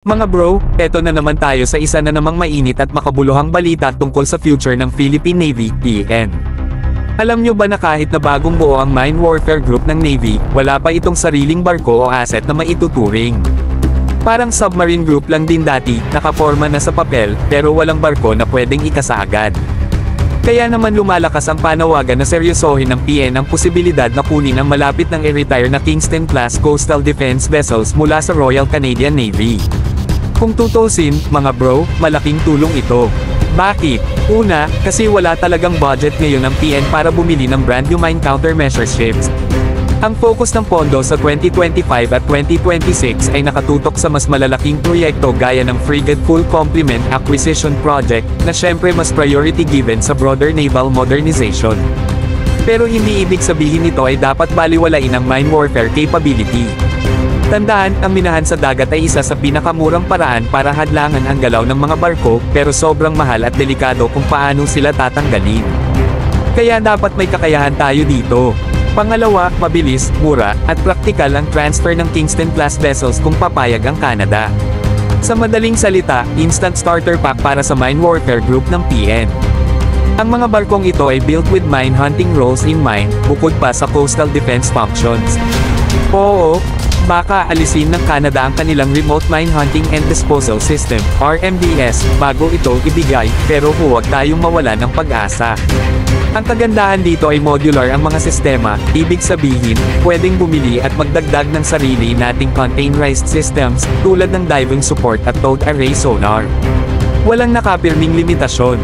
Mga bro, eto na naman tayo sa isa na namang mainit at makabuluhang balita tungkol sa future ng Philippine Navy, PN. Alam nyo ba na kahit na bagong buo ang Mine Warfare Group ng Navy, wala pa itong sariling barko o asset na maituturing. Parang submarine group lang din dati, nakaporma na sa papel, pero walang barko na pwedeng ikasa agad. Kaya naman lumalakas ang panawagan na seryosohin ng PN ang posibilidad na kunin ang malapit ng i-retire na Kingston-class coastal defense vessels mula sa Royal Canadian Navy. Kung tutusin, mga bro, malaking tulong ito. Bakit? Una, kasi wala talagang budget ngayon ng PN para bumili ng brand new mine countermeasure ships. Ang focus ng pondo sa 2025 at 2026 ay nakatutok sa mas malalaking proyekto gaya ng Frigate Full Complement Acquisition Project, na syempre mas priority given sa broader naval modernization. Pero hindi ibig sabihin nito ay dapat baliwalain ang mine warfare capability. Tandaan, ang minahan sa dagat ay isa sa pinakamurang paraan para hadlangan ang galaw ng mga barko, pero sobrang mahal at delikado kung paano sila tatanggalin. Kaya dapat may kakayahan tayo dito. Pangalawa, mabilis, mura, at praktikal ang transfer ng Kingston-class vessels kung papayag ang Canada. Sa madaling salita, instant starter pack para sa mine warfare group ng PN. Ang mga barkong ito ay built with mine hunting roles in mind, bukod pa sa coastal defense functions. Oo, baka alisin ng Canada ang kanilang Remote Mine Hunting and Disposal System, RMDS, bago ito ibigay, pero huwag tayong mawala ng pag-asa. Ang kagandahan dito ay modular ang mga sistema, ibig sabihin, pwedeng bumili at magdagdag ng sarili nating containerized systems, tulad ng diving support at towed array sonar. Walang nakapirming limitasyon.